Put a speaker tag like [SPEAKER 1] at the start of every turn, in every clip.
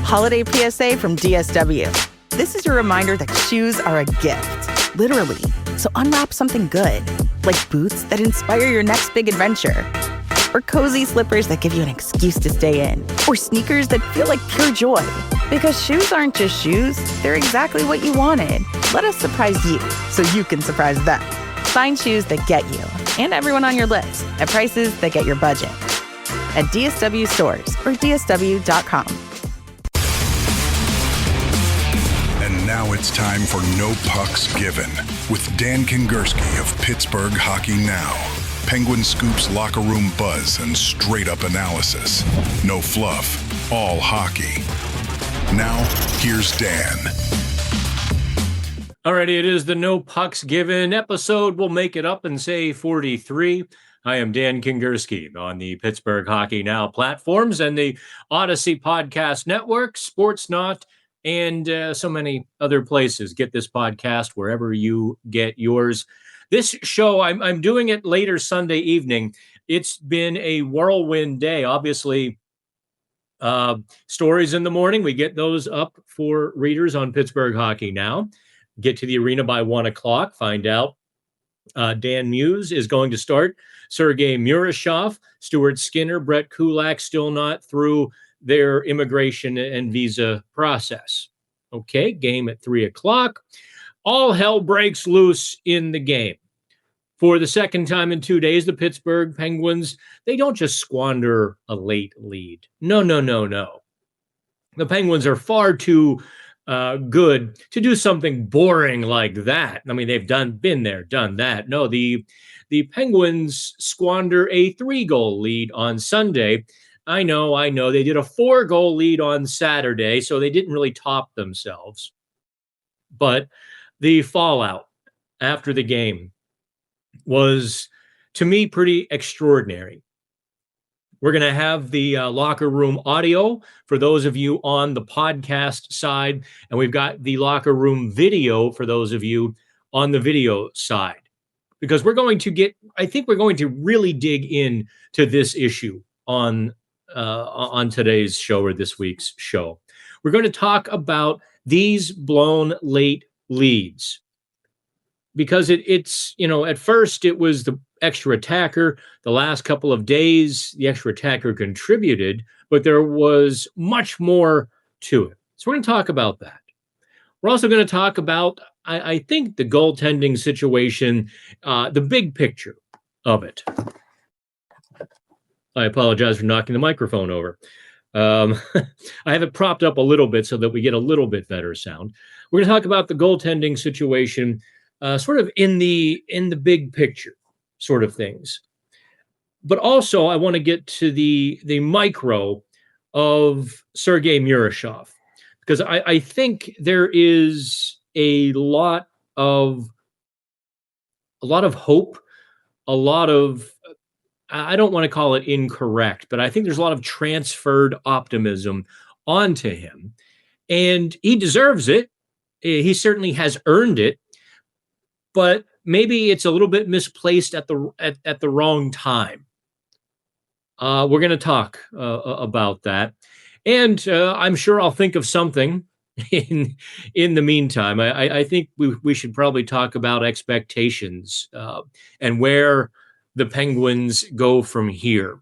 [SPEAKER 1] Holiday PSA from DSW. This is your reminder that shoes are a gift, literally. So unwrap something good, like boots that inspire your next big adventure, or cozy slippers that give you an excuse to stay in, or sneakers that feel like pure joy. Because shoes aren't just shoes, they're exactly what you wanted. Let us surprise you so you can surprise them. Find shoes that get you and everyone on your list at prices that get your budget at DSW stores or DSW.com.
[SPEAKER 2] And now it's time for No Pucks Given with Dan Kingerski of Pittsburgh Hockey Now. Penguin Scoop's locker room buzz and straight-up analysis. No fluff, all hockey. Now, here's Dan.
[SPEAKER 3] Alrighty, it is the No Pucks Given episode. We'll make it up and say 43. I am Dan Kingerski on the Pittsburgh Hockey Now platforms and the Odyssey Podcast Network, Sportsnaut, and so many other places. Get this podcast wherever you get yours. This show, I'm doing it later Sunday evening. It's been a whirlwind day. Obviously, stories in the morning. We get those up for readers on Pittsburgh Hockey Now. Get to the arena by 1 o'clock. Find out Dan Muse is going to start. Sergei Murashov, Stuart Skinner, Brett Kulak still not through their immigration and visa process. Okay, game at 3 o'clock. All hell breaks loose in the game. For the second time in 2 days, the Pittsburgh Penguins, they don't just squander a late lead. No. The Penguins are far too good to do something boring like that. I mean, they've been there, done that. No, the Penguins squander a 3-goal lead on Sunday. I know. They did a 4-goal lead on Saturday, so they didn't really top themselves. But the fallout after the game was, to me, pretty extraordinary. We're going to have the locker room audio for those of you on the podcast side, and we've got the locker room video for those of you on the video side, because we're going to really dig in to this issue on today's show, or this week's show. We're going to talk about these blown late leads, because it's at first it was the extra attacker. The last couple of days, the extra attacker contributed, but there was much more to it. So we're going to talk about that. We're also going to talk about, I think, the goaltending situation, the big picture of it. I apologize for knocking the microphone over. I have it propped up a little bit so that we get a little bit better sound. We're going to talk about the goaltending situation, sort of in the big picture sort of things. But also, I want to get to the micro of Sergei Murashov, because I think there is a lot of hope, a lot of, I don't want to call it incorrect, but I think there's a lot of transferred optimism onto him, and he deserves it. He certainly has earned it, but maybe it's a little bit misplaced at the wrong time. We're going to talk about that, and I'm sure I'll think of something in the meantime. I think we should probably talk about expectations and where the Penguins go from here.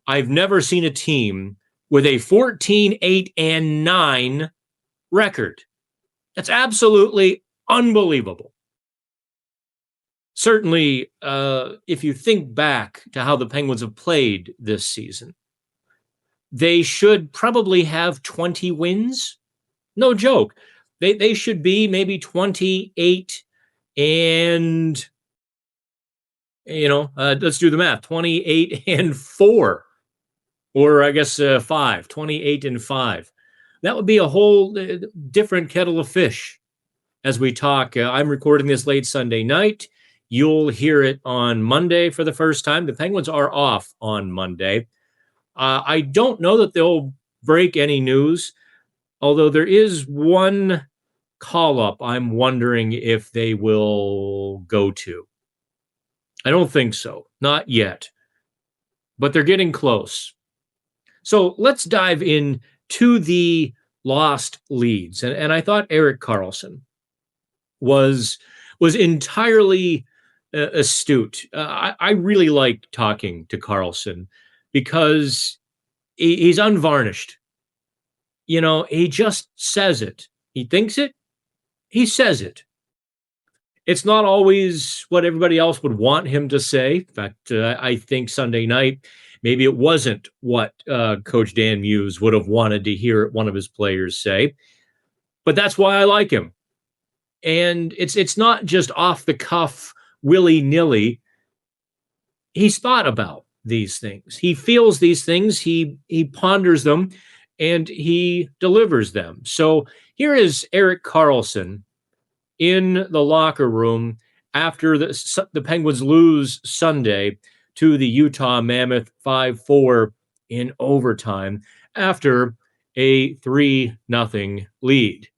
[SPEAKER 3] I've never seen a team with a 14-8-9 record. That's absolutely unbelievable. Certainly, if you think back to how the Penguins have played this season, they should probably have 20 wins. No joke. They should be maybe 28 and, let's do the math, 28-4, or I guess 5, 28-5. That would be a whole different kettle of fish as we talk. I'm recording this late Sunday night. You'll hear it on Monday for the first time. The Penguins are off on Monday. I don't know that they'll break any news, although there is one call-up I'm wondering if they will go to. I don't think so. Not yet. But they're getting close. So let's dive in to the lost leads. And I thought Erik Karlsson was entirely astute. I really like talking to Karlsson because he's unvarnished. He just says it. He thinks it. He says it. It's not always what everybody else would want him to say. In fact, I think Sunday night, maybe it wasn't what Coach Dan Muse would have wanted to hear one of his players say. But that's why I like him. And it's not just off the cuff, willy-nilly. He's thought about these things. He feels these things. He ponders them, and he delivers them. So here is Erik Karlsson in the locker room after the Penguins lose Sunday to the Utah Mammoth 5-4 in overtime after a 3-0 lead.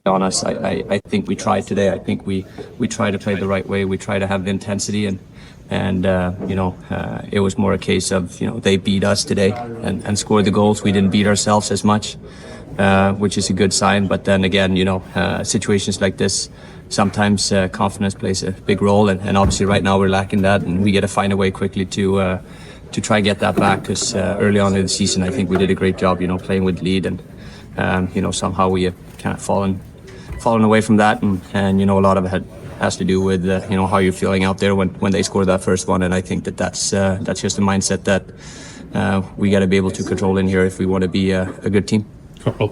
[SPEAKER 4] Honest, I think we tried today. I think we try to play the right way. We try to have the intensity, and it was more a case of they beat us today and scored the goals. We didn't beat ourselves as much, which is a good sign. But then again, situations like this, sometimes confidence plays a big role, and obviously right now we're lacking that, and we got to find a way quickly to try and get that back. Because early on in the season, I think we did a great job, playing with lead, and somehow we have kind of fallen away from that, and a lot of it has to do with how you're feeling out there when they score that first one. And I think that's just a mindset that we got to be able to control in here if we want to be a good team.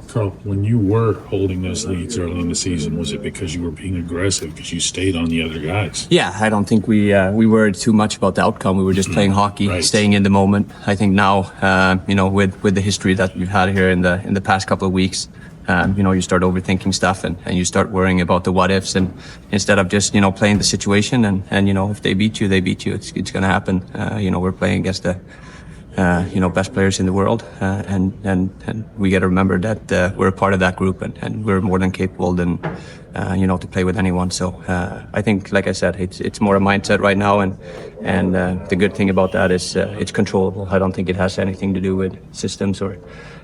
[SPEAKER 5] Carl, when you were holding those leads early in the season, was it because you were being aggressive because you stayed on the other guys?
[SPEAKER 4] Yeah, I don't think we worried too much about the outcome. We were just playing hockey,
[SPEAKER 5] right.
[SPEAKER 4] Staying in the moment. I think now, with the history that we've had here in the past couple of weeks, you start overthinking stuff and you start worrying about the what ifs, and instead of just playing the situation and if they beat you, they beat you. It's going to happen. We're playing against the best players in the world, and we got to remember that we're a part of that group, and we're more than capable than to play with anyone. So I think, like I said, it's more a mindset right now, and the good thing about that is it's controllable. I don't think it has anything to do with systems or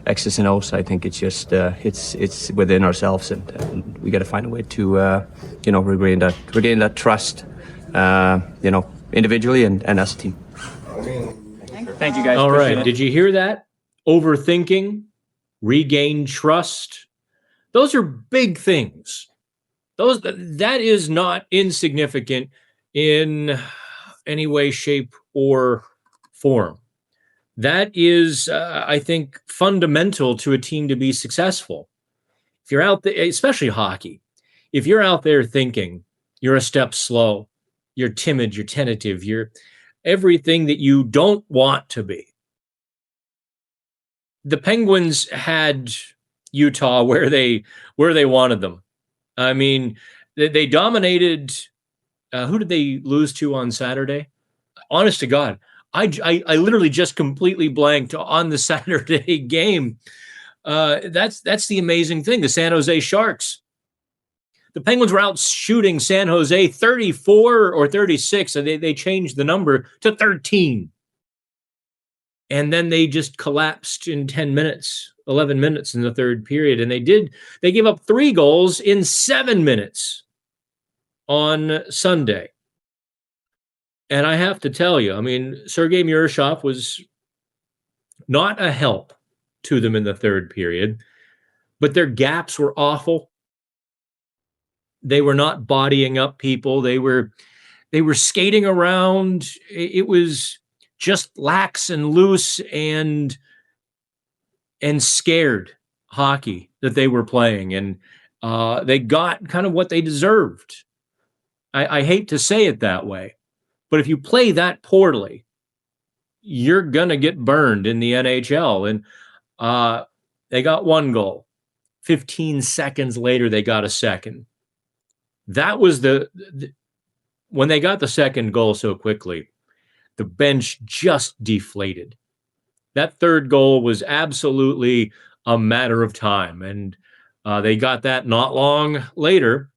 [SPEAKER 4] X's and O's. I think it's just it's within ourselves, and we got to find a way to regain that trust, individually and as a team.
[SPEAKER 6] Thank you, guys.
[SPEAKER 3] All right. Did you hear that? Overthinking, regain trust. Those are big things. That is not insignificant in any way, shape, or form. That is, I think, fundamental to a team to be successful. If you're out there, especially hockey, if you're out there thinking you're a step slow, you're timid, you're tentative, you're everything that you don't want to be. The Penguins had Utah where they wanted them. I mean, they dominated. Who did they lose to on Saturday? Honest to God, I literally just completely blanked on the Saturday game. That's the amazing thing. The San Jose Sharks. The Penguins were out shooting San Jose 34 or 36, and they changed the number to 13. And then they just collapsed in 11 minutes in the third period. And they gave up 3 goals in 7 minutes on Sunday. And I have to tell you, I mean, Sergei Murashov was not a help to them in the third period, but their gaps were awful. They were not bodying up people. They were skating around. It was just lax and loose and scared hockey that they were playing. And they got kind of what they deserved. I hate to say it that way, but if you play that poorly, you're going to get burned in the NHL. And they got 1 goal. 15 seconds later, they got a second. That was when they got the second goal so quickly, the bench just deflated. That third goal was absolutely a matter of time, and they got that not long later.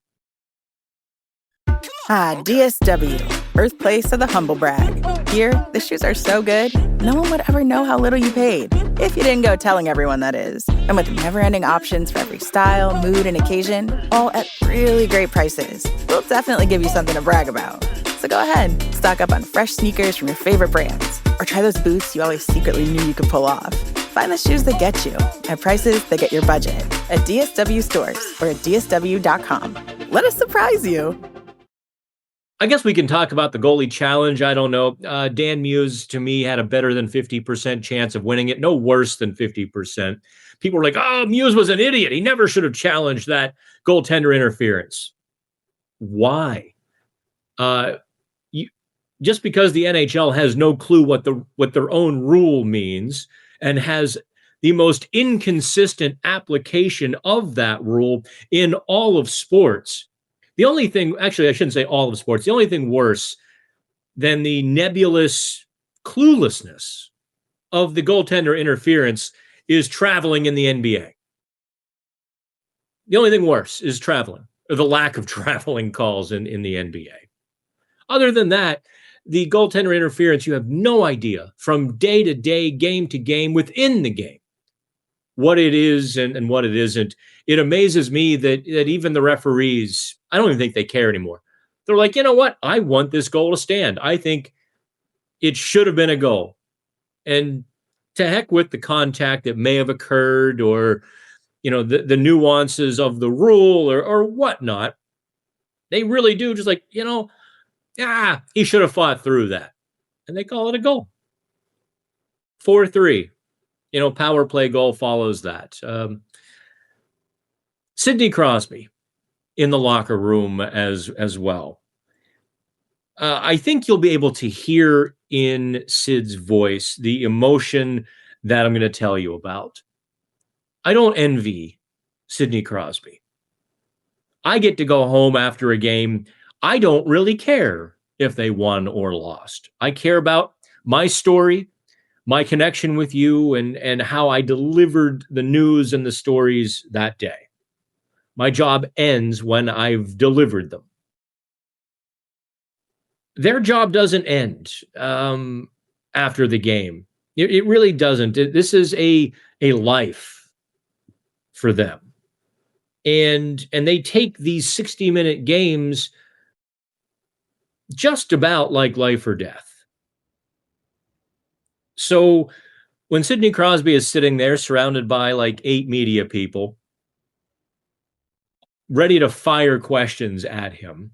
[SPEAKER 1] DSW, birthplace of the humble brag. Here, the shoes are so good, no one would ever know how little you paid. If you didn't go telling everyone, that is. And with never-ending options for every style, mood, and occasion, all at really great prices, we'll definitely give you something to brag about. So go ahead, stock up on fresh sneakers from your favorite brands, or try those boots you always secretly knew you could pull off. Find the shoes that get you at prices that get your budget at DSW stores or at DSW.com. Let us surprise you.
[SPEAKER 3] I guess we can talk about the goalie challenge. I don't know. Dan Muse, to me, had a better than 50% chance of winning it. No worse than 50%. People were like, oh, Muse was an idiot. He never should have challenged that goaltender interference. Why? Just because the NHL has no clue what their own rule means and has the most inconsistent application of that rule in all of sports. The only thing, actually, I shouldn't say all of sports, the only thing worse than the nebulous cluelessness of the goaltender interference is traveling in the NBA. The only thing worse is traveling, or the lack of traveling calls in the NBA. Other than that, the goaltender interference, you have no idea from day to day, game to game, within the game, what it is and what it isn't. It amazes me that even the referees, I don't even think they care anymore. They're like, you know what? I want this goal to stand. I think it should have been a goal. And to heck with the contact that may have occurred, or, you know, the nuances of the rule or whatnot. They really do just like, you know, he should have fought through that. And they call it a goal. 4-3. You know, power play goal follows that. Sidney Crosby in the locker room as well. I think you'll be able to hear in Sid's voice the emotion that I'm going to tell you about. I don't envy Sidney Crosby. I get to go home after a game. I don't really care if they won or lost. I care about my story, my connection with you, and how I delivered the news and the stories that day. My job ends when I've delivered them. Their job doesn't end after the game. It really doesn't. This is a life for them. And they take these 60-minute games just about like life or death. So when Sidney Crosby is sitting there surrounded by like 8 media people, ready to fire questions at him,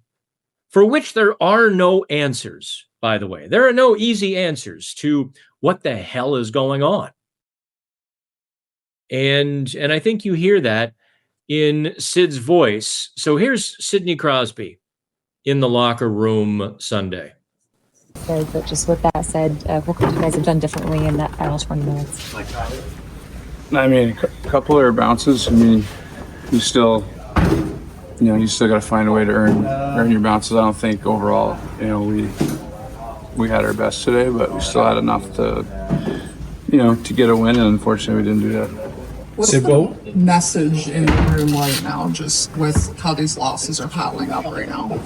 [SPEAKER 3] for which there are no answers, by the way. There are no easy answers to what the hell is going on. And I think you hear that in Sid's voice. So here's Sidney Crosby in the locker room Sunday.
[SPEAKER 7] But just with that said, what could you guys have done differently in that final 20 minutes?
[SPEAKER 8] I mean, a couple of bounces. I mean, you still got to find a way to earn your bounces. I don't think overall, we had our best today, but we still had enough to get a win, and unfortunately, we didn't do that.
[SPEAKER 9] What's the message in the room right now, just with how these losses are piling up right now?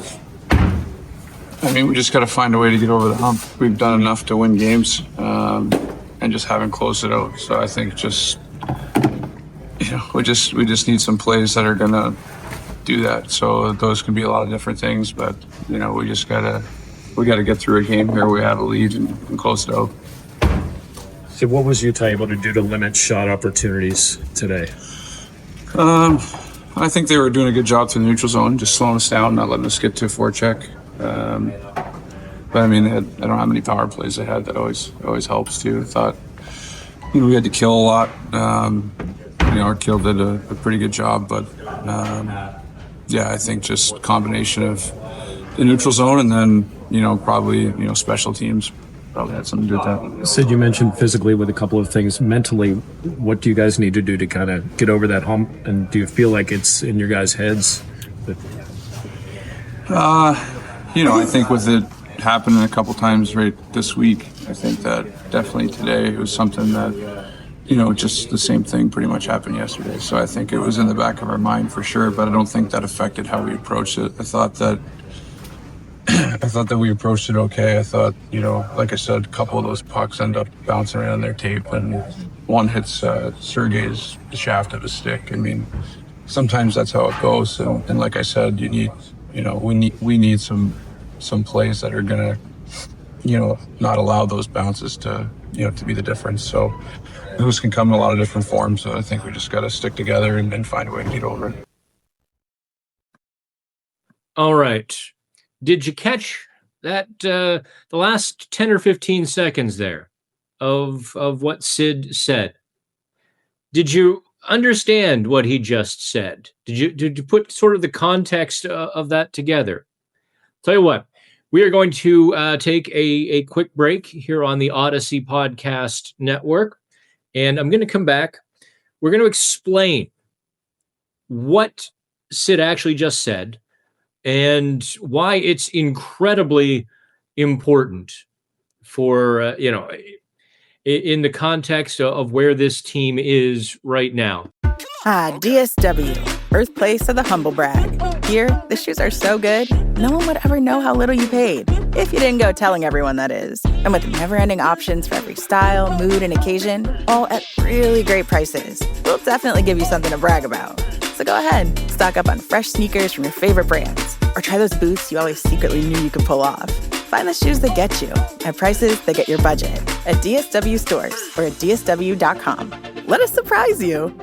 [SPEAKER 8] I mean, we just got to find a way to get over the hump. We've done enough to win games, and just haven't closed it out. So I think we just need some plays that are gonna do that. So those can be a lot of different things, but we gotta get through a game here. We have a lead and close it out.
[SPEAKER 5] So what was Utah able to do to limit shot opportunities today?
[SPEAKER 8] I think they were doing a good job through the neutral zone, just slowing us down, not letting us get to a forecheck. But I mean, I don't know how many power plays they had. That always helps too. I thought, we had to kill a lot. Our kill did a pretty good job, but I think just combination of the neutral zone and then probably special teams probably had something to do with that.
[SPEAKER 5] Sid, you mentioned physically with a couple of things. Mentally, what do you guys need to do to kind of get over that hump? And do you feel like it's in your guys' heads?
[SPEAKER 8] I think with it happening a couple times right this week, I think that definitely today it was something that, just the same thing pretty much happened yesterday. So I think it was in the back of our mind for sure, but I don't think that affected how we approached it. I thought that, I thought that we approached it okay. I thought, like I said, a couple of those pucks end up bouncing around their tape, and one hits Sergei's the shaft of his stick. I mean, sometimes that's how it goes. And like I said, we need some plays that are gonna, not allow those bounces to be the difference. So those can come in a lot of different forms. So I think we just got to stick together and find a way to get over it.
[SPEAKER 3] All right. Did you catch that the last 10 or 15 seconds there of what Sid said? Did you understand what he just said? Did you put sort of the context of that together? Tell you what, we are going to take a quick break here on the Odyssey Podcast Network, and I'm going to come back. We're going to explain what Sid actually just said and why it's incredibly important for, in the context of where this team is right now.
[SPEAKER 1] DSW, birthplace of the humble brag. Here, the shoes are so good, no one would ever know how little you paid, if you didn't go telling everyone, that is. And with never-ending options for every style, mood, and occasion, all at really great prices, we'll definitely give you something to brag about. So go ahead, stock up on fresh sneakers from your favorite brands, or try those boots you always secretly knew you could pull off. Find the shoes that get you at prices that get your budget at DSW stores or at DSW.com. Let us surprise you.